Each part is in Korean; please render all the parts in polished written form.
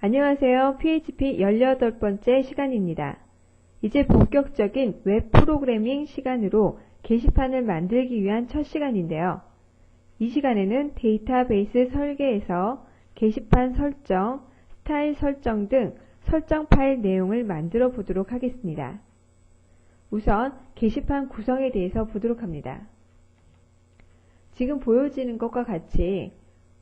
안녕하세요. PHP 18번째 시간입니다. 이제 본격적인 웹 프로그래밍 시간으로 게시판을 만들기 위한 첫 시간인데요. 이 시간에는 데이터베이스 설계에서 게시판 설정, 스타일 설정 등 설정 파일 내용을 만들어 보도록 하겠습니다. 우선 게시판 구성에 대해서 보도록 합니다. 지금 보여지는 것과 같이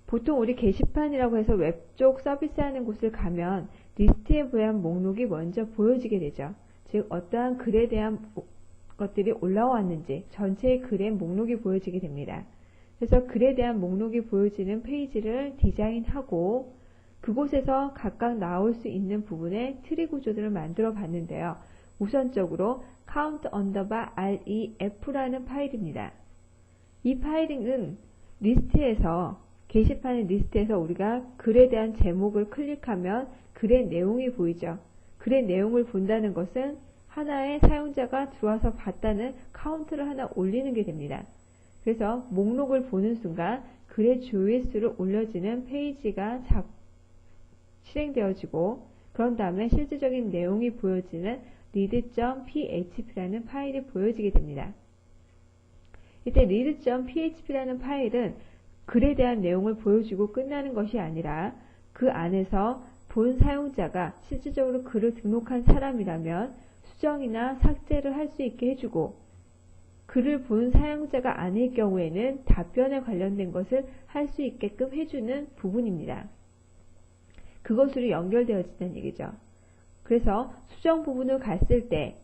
보통 우리 게시판이라고 해서 웹 쪽 서비스하는 곳을 가면 리스트에 부여한 목록이 먼저 보여지게 되죠. 즉 어떠한 글에 대한 것들이 올라왔는지 전체의 글의 목록이 보여지게 됩니다. 그래서 글에 대한 목록이 보여지는 페이지를 디자인하고 그곳에서 각각 나올 수 있는 부분에 트리 구조들을 만들어 봤는데요. 우선적으로 count_ref라는 파일입니다. 이 파일은 리스트에서 게시판의 리스트에서 우리가 글에 대한 제목을 클릭하면 글의 내용이 보이죠. 글의 내용을 본다는 것은 하나의 사용자가 들어와서 봤다는 카운트를 하나 올리는 게 됩니다. 그래서 목록을 보는 순간 글의 조회수를 올려지는 페이지가 실행되어지고 그런 다음에 실질적인 내용이 보여지는 read.php라는 파일이 보여지게 됩니다. 이때 read.php라는 파일은 글에 대한 내용을 보여주고 끝나는 것이 아니라 그 안에서 본 사용자가 실질적으로 글을 등록한 사람이라면 수정이나 삭제를 할 수 있게 해주고 글을 본 사용자가 아닐 경우에는 답변에 관련된 것을 할 수 있게끔 해주는 부분입니다. 그것으로 연결되어진다는 얘기죠. 그래서 수정 부분을 갔을 때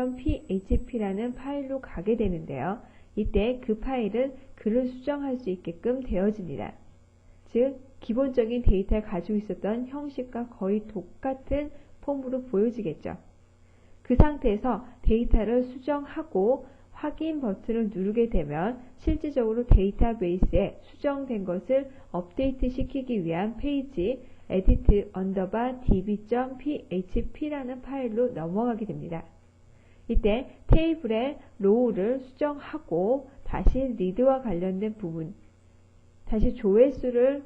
edif.php라는 파일로 가게 되는데요. 이때 그 파일은 글을 수정할 수 있게끔 되어집니다. 즉 기본적인 데이터를 가지고 있었던 형식과 거의 똑같은 폼으로 보여지겠죠. 그 상태에서 데이터를 수정하고 확인 버튼을 누르게 되면 실질적으로 데이터베이스에 수정된 것을 업데이트 시키기 위한 페이지 edit_db.php라는 파일로 넘어가게 됩니다. 이때 테이블의 로우를 수정하고 다시 리드와 관련된 부분, 다시 조회수를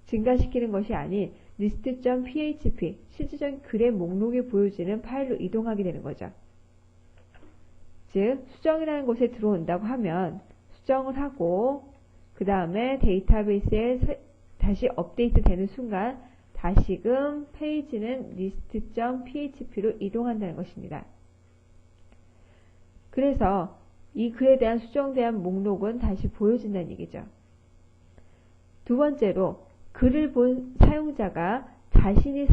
증가시키는 것이 아닌 list.php, 실질적인 글의 목록이 보여지는 파일로 이동하게 되는 거죠. 즉 수정이라는 곳에 들어온다고 하면 수정을 하고 그 다음에 데이터베이스에 다시 업데이트 되는 순간 다시금 페이지는 list.php로 이동한다는 것입니다. 그래서 이 글에 대한 수정된 목록은 다시 보여진다는 얘기죠. 두 번째로 글을 본 사용자가 자신이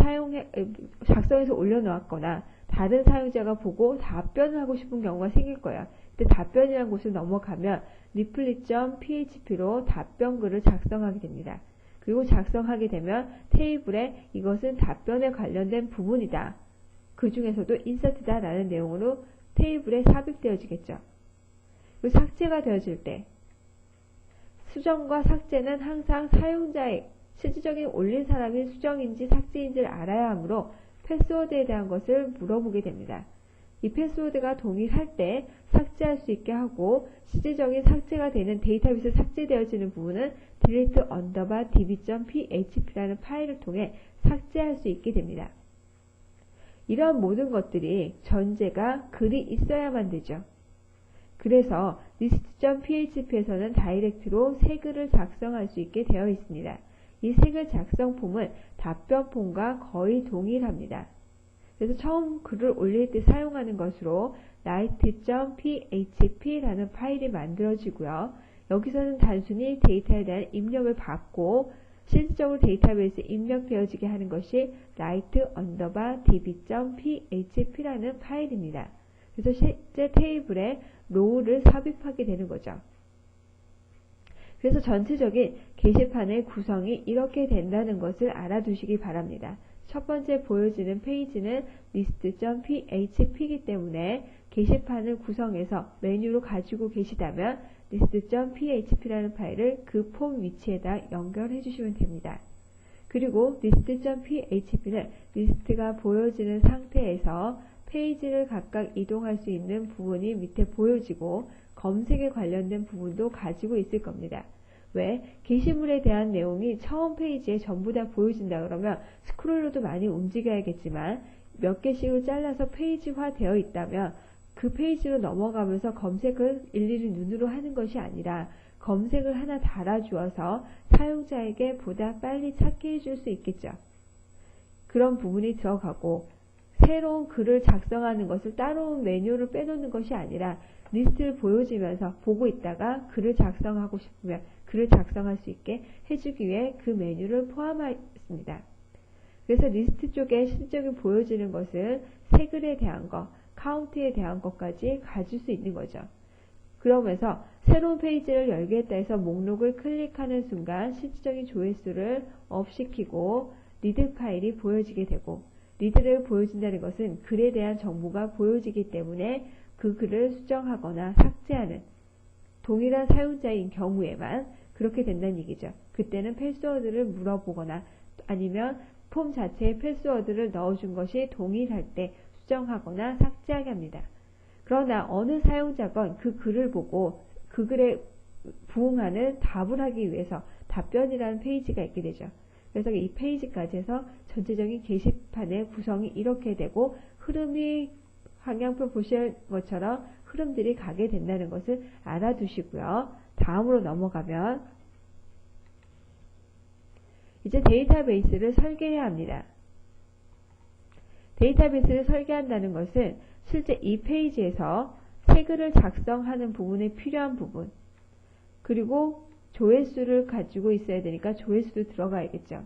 작성해서 올려놓았거나 다른 사용자가 보고 답변을 하고 싶은 경우가 생길 거예요. 그때 답변이라는 곳을 넘어가면 reply.php로 답변글을 작성하게 됩니다. 그리고 작성하게 되면 테이블에 이것은 답변에 관련된 부분이다. 그 중에서도 인서트다 라는 내용으로 테이블에 삽입되어지겠죠. 그리고 삭제가 되어질 때 수정과 삭제는 항상 사용자의 실질적인 올린 사람이 수정인지 삭제인지를 알아야 하므로 패스워드에 대한 것을 물어보게 됩니다. 이 패스워드가 동일할 때 삭제할 수 있게 하고 실질적인 삭제가 되는 데이터베이스 삭제되어지는 부분은 delete_db.php라는 파일을 통해 삭제할 수 있게 됩니다. 이러한 모든 것들이 전제가 글이 있어야만 되죠. 그래서 list.php에서는 다이렉트로 새 글을 작성할 수 있게 되어 있습니다. 이 새 글 작성 폼은 답변 폼과 거의 동일합니다. 그래서 처음 글을 올릴 때 사용하는 것으로 write.php라는 파일이 만들어지고요. 여기서는 단순히 데이터에 대한 입력을 받고 실질적으로 데이터베이스에 입력되어지게 하는 것이 write_db.php라는 파일입니다. 그래서 실제 테이블에 로우를 삽입하게 되는 거죠. 그래서 전체적인 게시판의 구성이 이렇게 된다는 것을 알아두시기 바랍니다. 첫 번째 보여지는 페이지는 list.php이기 때문에 게시판을 구성해서 메뉴로 가지고 계시다면 list.php라는 파일을 그 폼 위치에다 연결해 주시면 됩니다. 그리고 list.php는 리스트가 보여지는 상태에서 페이지를 각각 이동할 수 있는 부분이 밑에 보여지고 검색에 관련된 부분도 가지고 있을 겁니다. 왜? 게시물에 대한 내용이 처음 페이지에 전부 다 보여진다 그러면 스크롤러도 많이 움직여야겠지만 몇 개씩을 잘라서 페이지화 되어 있다면 그 페이지로 넘어가면서 검색을 일일이 눈으로 하는 것이 아니라 검색을 하나 달아주어서 사용자에게 보다 빨리 찾게 해줄 수 있겠죠. 그런 부분이 들어가고 새로운 글을 작성하는 것을 따로 메뉴를 빼놓는 것이 아니라 리스트를 보여주면서 보고 있다가 글을 작성하고 싶으면 글을 작성할 수 있게 해주기 위해 그 메뉴를 포함했습니다. 그래서 리스트 쪽에 실적이 보여지는 것은 새 글에 대한 것, 카운트에 대한 것까지 가질 수 있는 거죠. 그러면서 새로운 페이지를 열겠다 해서 목록을 클릭하는 순간 실질적인 조회수를 업시키고 리드 파일이 보여지게 되고 리드를 보여준다는 것은 글에 대한 정보가 보여지기 때문에 그 글을 수정하거나 삭제하는 동일한 사용자인 경우에만 그렇게 된다는 얘기죠. 그때는 패스워드를 물어보거나 아니면 폼 자체에 패스워드를 넣어준 것이 동일할 때 수정하거나 삭제하게 합니다. 그러나 어느 사용자건 그 글을 보고 그 글에 부응하는 답을 하기 위해서 답변이라는 페이지가 있게 되죠. 그래서 이 페이지까지 해서 전체적인 게시판의 구성이 이렇게 되고 흐름이 방향표 보실 것처럼 흐름들이 가게 된다는 것을 알아두시고요. 다음으로 넘어가면 이제 데이터베이스를 설계해야 합니다. 데이터베이스를 설계한다는 것은 실제 이 페이지에서 새 글을 작성하는 부분에 필요한 부분 그리고 조회수를 가지고 있어야 되니까 조회수도 들어가야겠죠.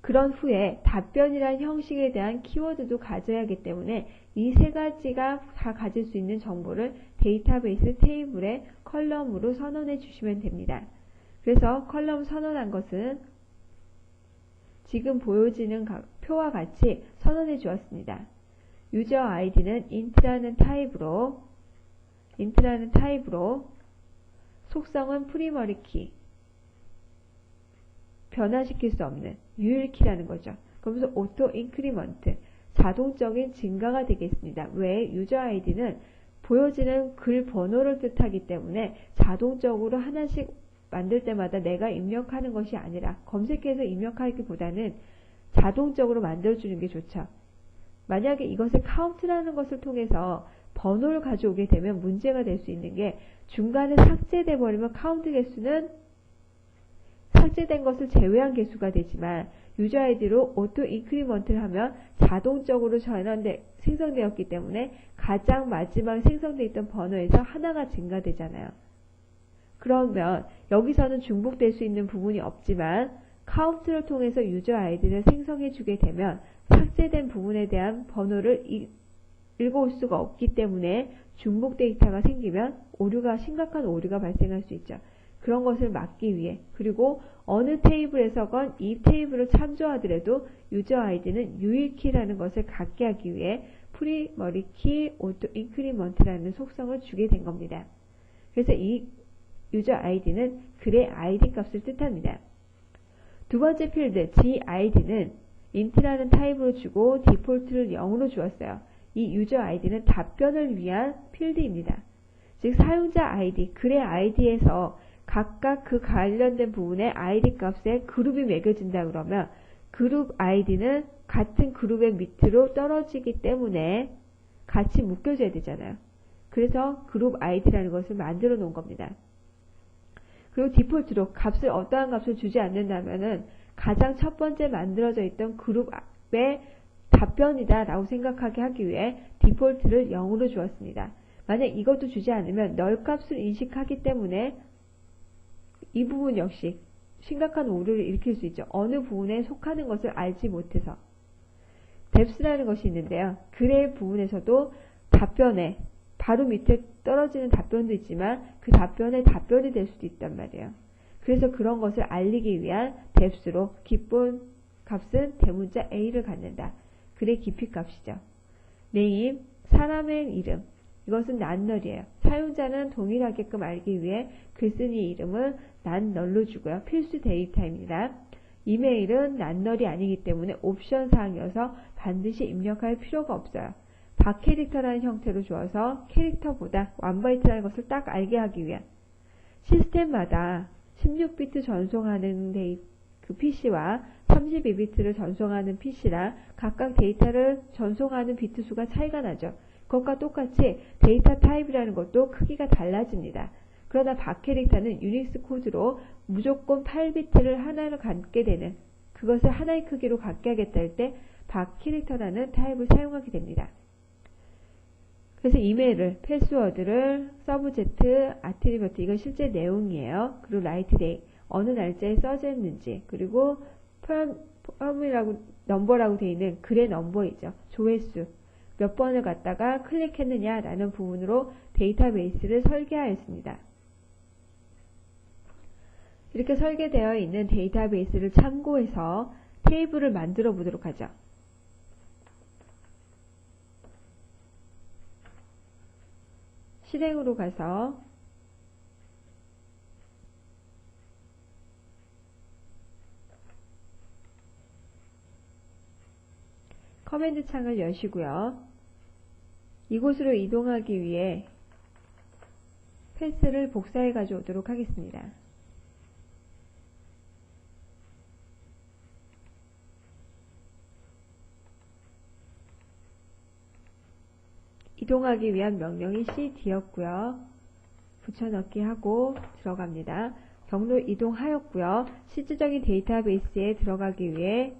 그런 후에 답변이란 형식에 대한 키워드도 가져야 하기 때문에 이 세 가지가 다 가질 수 있는 정보를 데이터베이스 테이블에 컬럼으로 선언해 주시면 됩니다. 그래서 컬럼 선언한 것은 지금 보여지는 표와 같이 선언해 주었습니다. 유저 아이디는 int라는 타입으로 속성은 프리머리 키 변화시킬 수 없는 유일키라는 거죠. 그러면서 오토 인크리먼트 자동적인 증가가 되겠습니다. 왜? 유저 아이디는 보여지는 글 번호를 뜻하기 때문에 자동적으로 하나씩 만들 때마다 내가 입력하는 것이 아니라 검색해서 입력하기보다는 자동적으로 만들어주는 게 좋죠. 만약에 이것을 카운트라는 것을 통해서 번호를 가져오게 되면 문제가 될 수 있는 게 중간에 삭제돼 버리면 카운트 개수는 삭제된 것을 제외한 개수가 되지만 유저 아이디로 오토 인크리먼트를 하면 자동적으로 생성되었기 때문에 가장 마지막 생성되어 있던 번호에서 하나가 증가되잖아요. 그러면 여기서는 중복될 수 있는 부분이 없지만 카운트를 통해서 유저 아이디를 생성해 주게 되면 삭제된 부분에 대한 번호를 읽어올 수가 없기 때문에 중복 데이터가 생기면 심각한 오류가 발생할 수 있죠. 그런 것을 막기 위해 그리고 어느 테이블에서건 이 테이블을 참조하더라도 유저 아이디는 유일키라는 것을 갖게 하기 위해 프리머리 키 오토 인크리먼트라는 속성을 주게 된 겁니다. 그래서 이 유저 아이디는 글의 아이디 값을 뜻합니다. 두 번째 필드 gid는 int라는 타입으로 주고 디폴트를 0으로 주었어요. 이 유저 아이디는 답변을 위한 필드입니다. 즉 사용자 아이디, 글의 아이디에서 각각 그 관련된 부분의 아이디 값에 그룹이 매겨진다 그러면 그룹 아이디는 같은 그룹의 밑으로 떨어지기 때문에 같이 묶여져야 되잖아요. 그래서 그룹 아이디라는 것을 만들어 놓은 겁니다. 그리고 디폴트로 어떠한 값을 주지 않는다면은 가장 첫 번째 만들어져 있던 그룹의 답변이다 라고 생각하게 하기 위해 디폴트를 0으로 주었습니다. 만약 이것도 주지 않으면 널 값을 인식하기 때문에 이 부분 역시 심각한 오류를 일으킬 수 있죠. 어느 부분에 속하는 것을 알지 못해서. depth라는 것이 있는데요. 글의 부분에서도 답변에 바로 밑에 떨어지는 답변도 있지만 그 답변에 답변이 될 수도 있단 말이에요. 그래서 그런 것을 알리기 위한 depth로 기본 값은 대문자 A를 갖는다. 글의 깊이 값이죠. name, 사람의 이름. 이것은 난널이에요. 사용자는 동일하게끔 알기 위해 글쓴이 이름은 난널로 주고요. 필수 데이터입니다. 이메일은 난널이 아니기 때문에 옵션 사항이어서 반드시 입력할 필요가 없어요. 박캐릭터라는 형태로 주어서 캐릭터보다 1바이트라는 것을 딱 알게 하기 위한 시스템마다 16비트 전송하는 그 PC와 32비트를 전송하는 PC랑 각각 데이터를 전송하는 비트 수가 차이가 나죠. 그것과 똑같이 데이터 타입이라는 것도 크기가 달라집니다. 그러나 박캐릭터는 유닉스 코드로 무조건 8비트를 하나로 갖게 되는, 그것을 하나의 크기로 갖게 하겠다 할 때 박캐릭터라는 타입을 사용하게 됩니다. 그래서 이메일을, 패스워드를, 서브젝트, 아트리뷰트, 이건 실제 내용이에요. 그리고 라이트 데이, 어느 날짜에 써졌는지, 그리고 펌이라고, 넘버라고 되어 있는 글의 넘버이죠. 조회수, 몇 번을 갖다가 클릭했느냐라는 부분으로 데이터베이스를 설계하였습니다. 이렇게 설계되어 있는 데이터베이스를 참고해서 테이블을 만들어 보도록 하죠. 실행으로 가서 커맨드 창을 여시고요. 이곳으로 이동하기 위해 패스를 복사해 가져오도록 하겠습니다. 이동하기 위한 명령이 cd였고요. 붙여넣기 하고 들어갑니다. 경로 이동하였고요. 실질적인 데이터베이스에 들어가기 위해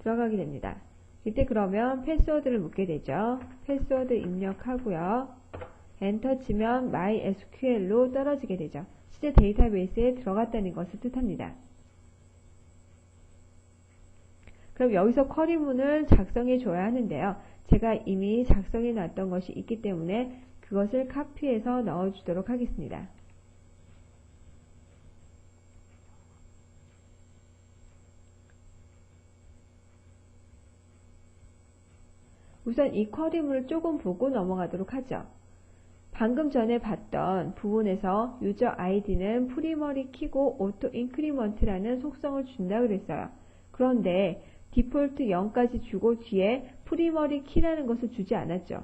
들어가게 됩니다. 이때 그러면 패스워드를 묻게 되죠. 패스워드 입력하고요. 엔터 치면 MySQL로 떨어지게 되죠. 실제 데이터베이스에 들어갔다는 것을 뜻합니다. 그럼 여기서 쿼리문을 작성해 줘야 하는데요. 제가 이미 작성해 놨던 것이 있기 때문에 그것을 카피해서 넣어 주도록 하겠습니다. 우선 이 쿼리문을 조금 보고 넘어가도록 하죠. 방금 전에 봤던 부분에서 유저 아이디는 프리머리 키고 오토 인크리먼트라는 속성을 준다고 그랬어요. 그런데 디폴트 0까지 주고 뒤에 프리머리 키라는 것을 주지 않았죠.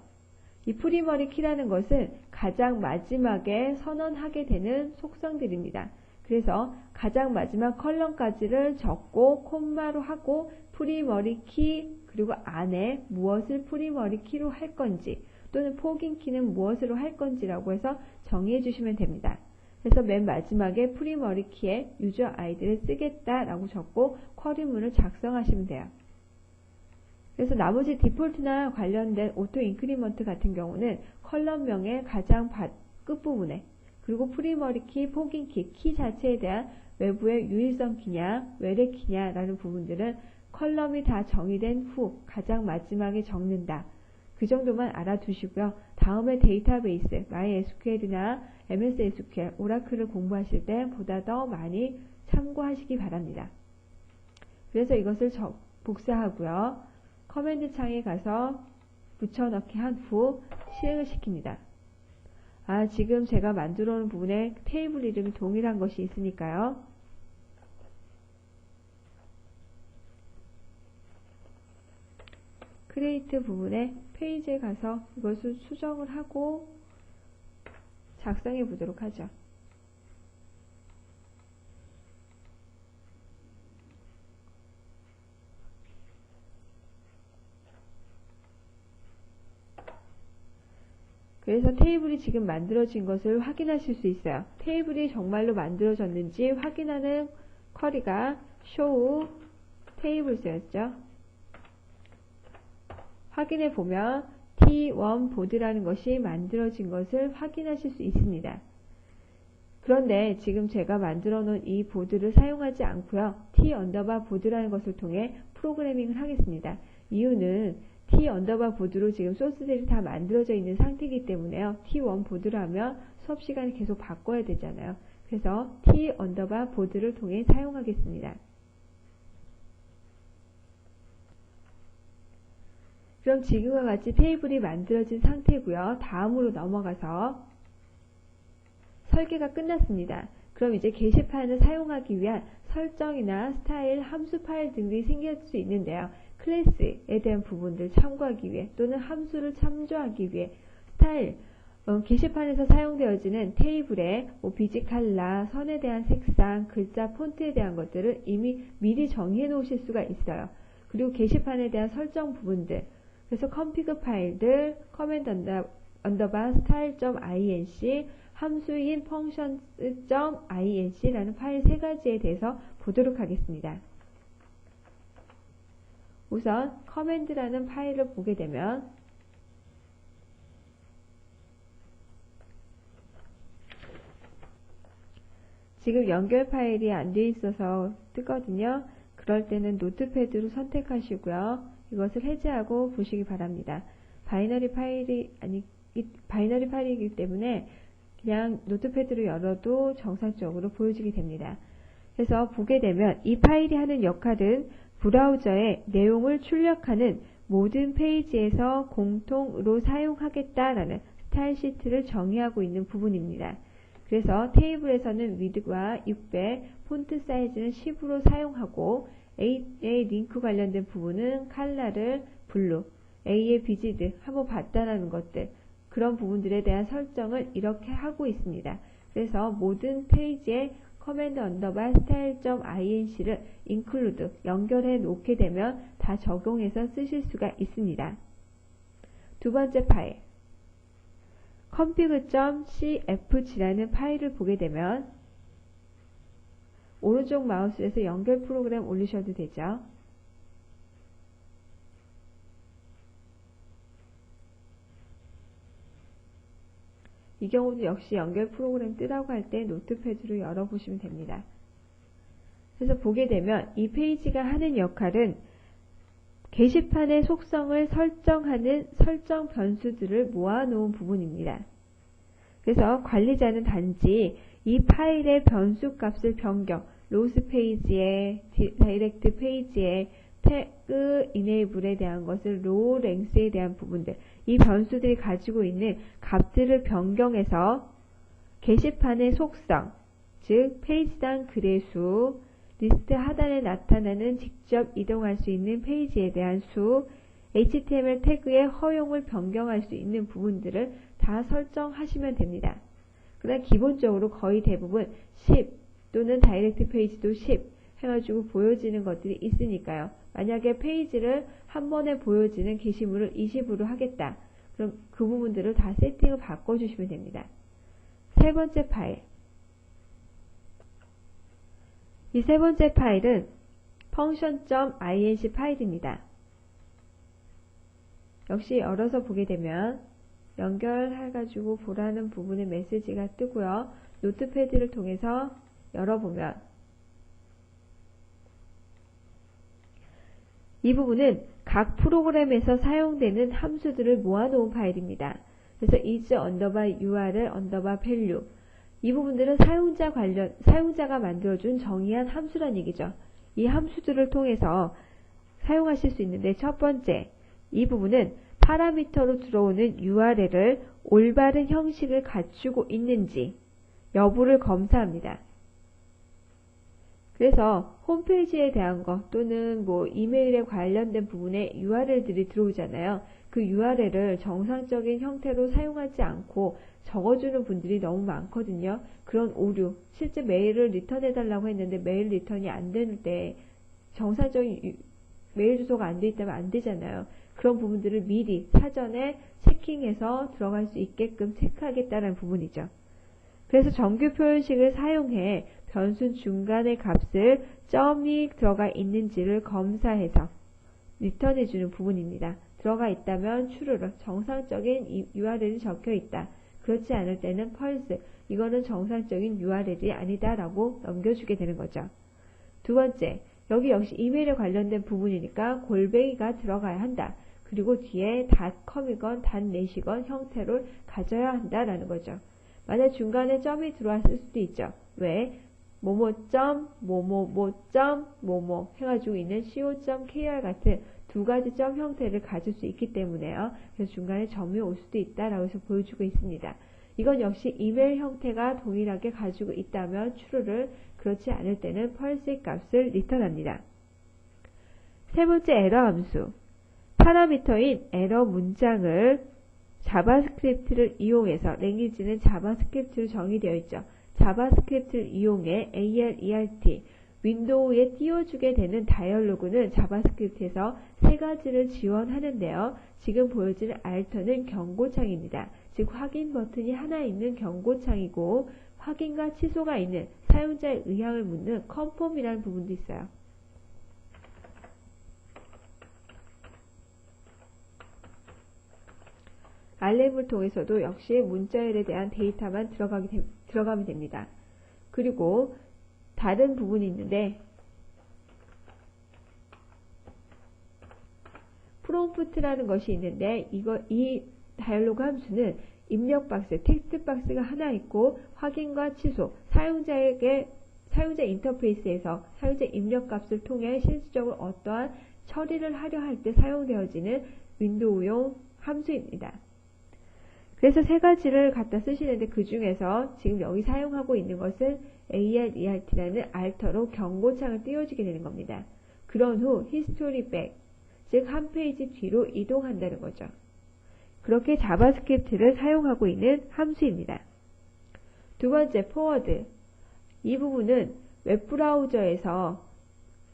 이 프리머리 키라는 것은 가장 마지막에 선언하게 되는 속성들입니다. 그래서 가장 마지막 컬럼까지를 적고 콤마로 하고 프리머리 키, 그리고 안에 무엇을 프리머리 키로 할 건지 또는 포깅 키는 무엇으로 할 건지라고 해서 정의해 주시면 됩니다. 그래서 맨 마지막에 프리머리 키에 유저 아이디를 쓰겠다라고 적고 쿼리문을 작성하시면 돼요. 그래서 나머지 디폴트나 관련된 오토 인크리먼트 같은 경우는 컬럼명의 가장 끝부분에, 그리고 프리머리 키, 포깅 키 자체에 대한 외부의 유일성 키냐 외래 키냐라는 부분들은 컬럼이 다 정의된 후 가장 마지막에 적는다. 그 정도만 알아두시고요. 다음에 데이터베이스, MySQL이나 MS SQL, 오라클을 공부하실 때 보다 더 많이 참고하시기 바랍니다. 그래서 이것을 복사하고요. 커맨드 창에 가서 붙여넣기 한 후 실행을 시킵니다. 지금 제가 만들어 놓은 부분에 테이블 이름이 동일한 것이 있으니까요. 크리에이트 부분에 페이지에 가서 이것을 수정을 하고 작성해 보도록 하죠. 그래서 테이블이 지금 만들어진 것을 확인하실 수 있어요. 테이블이 정말로 만들어졌는지 확인하는 쿼리가 show tables였죠. 확인해 보면 T1 보드라는 것이 만들어진 것을 확인하실 수 있습니다. 그런데 지금 제가 만들어 놓은 이 보드를 사용하지 않고요. T 언더바 보드라는 것을 통해 프로그래밍을 하겠습니다. 이유는 T 언더바 보드로 지금 소스들이 다 만들어져 있는 상태이기 때문에요. T1 보드를 하면 수업 시간에 계속 바꿔야 되잖아요. 그래서 T 언더바 보드를 통해 사용하겠습니다. 그럼 지금과 같이 테이블이 만들어진 상태고요. 다음으로 넘어가서 설계가 끝났습니다. 그럼 이제 게시판을 사용하기 위한 설정이나 스타일, 함수 파일 등이 생길 수 있는데요. 클래스에 대한 부분들 참고하기 위해 또는 함수를 참조하기 위해 스타일, 게시판에서 사용되어지는 테이블의 비지 칼라, 선에 대한 색상, 글자 폰트에 대한 것들을 이미 미리 정의해 놓으실 수가 있어요. 그리고 게시판에 대한 설정 부분들, 그래서 config 파일들, command underbar style.inc, 함수인 functions.inc라는 파일 세 가지에 대해서 보도록 하겠습니다. 우선 command라는 파일을 보게 되면 지금 연결 파일이 안 돼 있어서 뜨거든요. 그럴 때는 노트패드로 선택하시고요. 이것을 해제하고 보시기 바랍니다. 바이너리 파일이기 때문에 그냥 노트패드로 열어도 정상적으로 보여지게 됩니다. 그래서 보게 되면 이 파일이 하는 역할은 브라우저에 내용을 출력하는 모든 페이지에서 공통으로 사용하겠다라는 스타일 시트를 정의하고 있는 부분입니다. 그래서 테이블에서는 width가 600, 폰트 사이즈는 10으로 사용하고 A의 링크 관련된 부분은 컬러를 블루, A의 비지드 한번 봤다라는 것들, 그런 부분들에 대한 설정을 이렇게 하고 있습니다. 그래서 모든 페이지에 command underbar style.inc를 include 연결해 놓게 되면 다 적용해서 쓰실 수가 있습니다. 두 번째 파일 config.cfg라는 파일을 보게 되면 오른쪽 마우스에서 연결 프로그램 올리셔도 되죠. 이 경우도 역시 연결 프로그램 뜨라고 할 때 노트패드로 열어보시면 됩니다. 그래서 보게 되면 이 페이지가 하는 역할은 게시판의 속성을 설정하는 설정 변수들을 모아놓은 부분입니다. 그래서 관리자는 단지 이 파일의 변수 값을 변경, 로스 페이지에, 다이렉트 페이지에, 태그 enable에 대한 것을 로우 랭스에 대한 부분들, 이 변수들이 가지고 있는 값들을 변경해서 게시판의 속성, 즉 페이지당 글의 수, 리스트 하단에 나타나는 직접 이동할 수 있는 페이지에 대한 수, HTML 태그의 허용을 변경할 수 있는 부분들을 다 설정하시면 됩니다. 그러나 기본적으로 거의 대부분 10 또는 다이렉트 페이지도 10 해가지고 보여지는 것들이 있으니까요. 만약에 페이지를 한 번에 보여지는 게시물을 20으로 하겠다. 그럼 그 부분들을 다 세팅을 바꿔주시면 됩니다. 세 번째 파일. 이 세 번째 파일은 function.inc 파일입니다. 역시 열어서 보게 되면 연결해가지고 보라는 부분의 메시지가 뜨고요. 노트패드를 통해서 열어보면 이 부분은 각 프로그램에서 사용되는 함수들을 모아놓은 파일입니다. 그래서 is underbar url underbar value 이 부분들은 사용자가 만들어준 정의한 함수란 얘기죠. 이 함수들을 통해서 사용하실 수 있는데 첫 번째, 이 부분은 파라미터로 들어오는 URL을 올바른 형식을 갖추고 있는지 여부를 검사합니다. 그래서 홈페이지에 대한 것 또는 이메일에 관련된 부분에 URL들이 들어오잖아요. 그 URL을 정상적인 형태로 사용하지 않고 적어주는 분들이 너무 많거든요. 그런 오류, 실제 메일을 리턴해달라고 했는데 메일 리턴이 안 되는 때 정상적인 메일 주소가 안 돼 있다면 안 되잖아요. 그런 부분들을 미리 사전에 체킹해서 들어갈 수 있게끔 체크하겠다는 부분이죠. 그래서 정규 표현식을 사용해 변수 중간의 값을 점이 들어가 있는지를 검사해서 리턴해주는 부분입니다. 들어가 있다면 true로 정상적인 URL이 적혀 있다. 그렇지 않을 때는 false, 이거는 정상적인 URL이 아니다 라고 넘겨주게 되는 거죠. 두 번째, 여기 역시 이메일에 관련된 부분이니까 골뱅이가 들어가야 한다. 그리고 뒤에 .com이건 .net이건 형태를 가져야 한다라는 거죠. 만약 중간에 점이 들어왔을 수도 있죠. 왜? 뭐뭐점, 뭐뭐뭐점, 뭐뭐 해가지고 있는 co.kr 같은 두 가지 점 형태를 가질 수 있기 때문에요. 그래서 중간에 점이 올 수도 있다라고 해서 보여주고 있습니다. 이건 역시 이메일 형태가 동일하게 가지고 있다면 true를, 그렇지 않을 때는 false 값을 리턴합니다. 세 번째 에러 함수. 파라미터인 에러 문장을 자바스크립트를 이용해서, 랭귀지는 자바스크립트로 정의되어 있죠. 자바스크립트를 이용해 ALERT, 윈도우에 띄워주게 되는 다이얼로그는 자바스크립트에서 세 가지를 지원하는데요. 지금 보여지는 알터는 경고창입니다. 즉 확인 버튼이 하나 있는 경고창이고, 확인과 취소가 있는 사용자의 의향을 묻는 컨펌이라는 부분도 있어요. RLM을 통해서도 역시 문자열에 대한 데이터만 들어가면 됩니다. 그리고 다른 부분이 있는데, 프롬프트라는 것이 있는데, 이 다이얼로그 함수는 입력 박스, 텍스트 박스가 하나 있고, 확인과 취소, 사용자 인터페이스에서 사용자 입력 값을 통해 실질적으로 어떠한 처리를 하려 할 때 사용되어지는 윈도우용 함수입니다. 그래서 세 가지를 갖다 쓰시는데, 그 중에서 지금 여기 사용하고 있는 것은 ALERT라는 알터로 경고창을 띄워주게 되는 겁니다. 그런 후 히스토리 백, 즉 한 페이지 뒤로 이동한다는 거죠. 그렇게 자바스크립트를 사용하고 있는 함수입니다. 두 번째, 포워드. 이 부분은 웹브라우저에서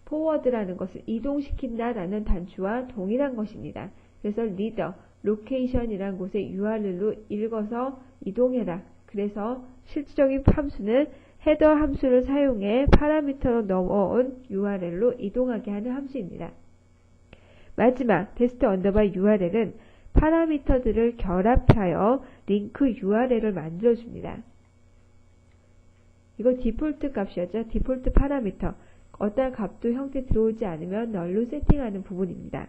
포워드라는 것을 이동시킨다라는 단추와 동일한 것입니다. 그래서 리더, 로케이션이라는 곳에 URL로 읽어서 이동해라. 그래서 실질적인 함수는 헤더 함수를 사용해 파라미터로 넘어온 URL로 이동하게 하는 함수입니다. 마지막 테스트 언더바 URL은 파라미터들을 결합하여 링크 URL을 만들어줍니다. 이거 디폴트 값이었죠. 디폴트 파라미터. 어떠한 값도 형태 들어오지 않으면 널로 세팅하는 부분입니다.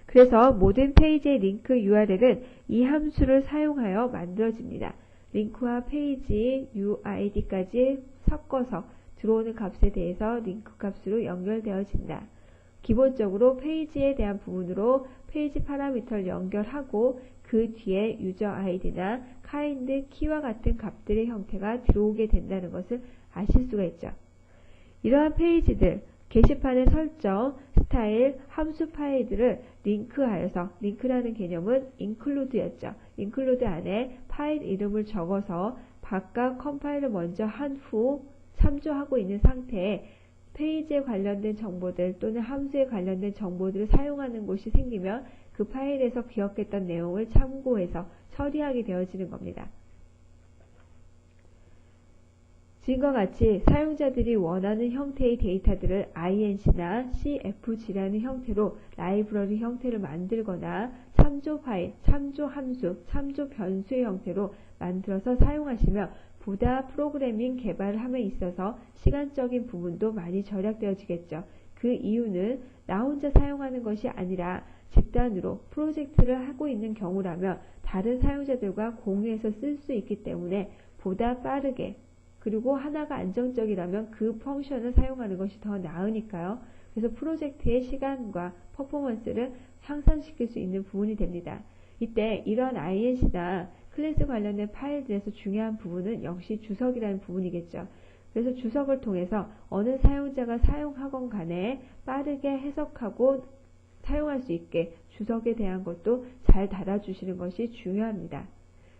그래서 모든 페이지의 링크 URL은 이 함수를 사용하여 만들어집니다. 링크와 페이지 UID까지 섞어서 들어오는 값에 대해서 링크 값으로 연결되어진다. 기본적으로 페이지에 대한 부분으로 페이지 파라미터를 연결하고 그 뒤에 유저 아이디나 카인드 키와 같은 값들의 형태가 들어오게 된다는 것을 아실 수가 있죠. 이러한 페이지들, 게시판의 설정, 스타일, 함수 파일들을 링크하여서, 링크라는 개념은 include였죠. include 안에 파일 이름을 적어서 각각 컴파일을 먼저 한 후 참조하고 있는 상태에 페이지에 관련된 정보들 또는 함수에 관련된 정보들을 사용하는 곳이 생기면 그 파일에서 기억했던 내용을 참고해서 처리하게 되어지는 겁니다. 지금과 같이 사용자들이 원하는 형태의 데이터들을 INC나 CFG라는 형태로 라이브러리 형태를 만들거나 참조 파일, 참조 함수, 참조 변수의 형태로 만들어서 사용하시면 보다 프로그래밍 개발을 함에 있어서 시간적인 부분도 많이 절약되어지겠죠. 그 이유는 나 혼자 사용하는 것이 아니라 집단으로 프로젝트를 하고 있는 경우라면 다른 사용자들과 공유해서 쓸 수 있기 때문에 보다 빠르게, 그리고 하나가 안정적이라면 그 펑션을 사용하는 것이 더 나으니까요. 그래서 프로젝트의 시간과 퍼포먼스를 향상시킬 수 있는 부분이 됩니다. 이때 이런 INC나 클래스 관련된 파일들에서 중요한 부분은 역시 주석이라는 부분이겠죠. 그래서 주석을 통해서 어느 사용자가 사용하건 간에 빠르게 해석하고 사용할 수 있게 주석에 대한 것도 잘 달아주시는 것이 중요합니다.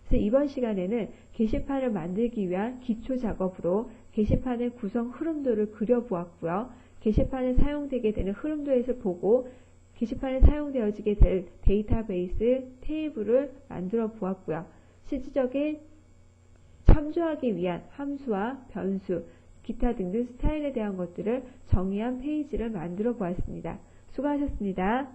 그래서 이번 시간에는 게시판을 만들기 위한 기초 작업으로 게시판의 구성 흐름도를 그려보았고요. 게시판에 사용되게 되는 흐름도에서 보고 게시판에 사용되어지게 될 데이터베이스 테이블을 만들어 보았고요. 실질적인 참조하기 위한 함수와 변수, 기타 등등 스타일에 대한 것들을 정의한 페이지를 만들어 보았습니다. 수고하셨습니다.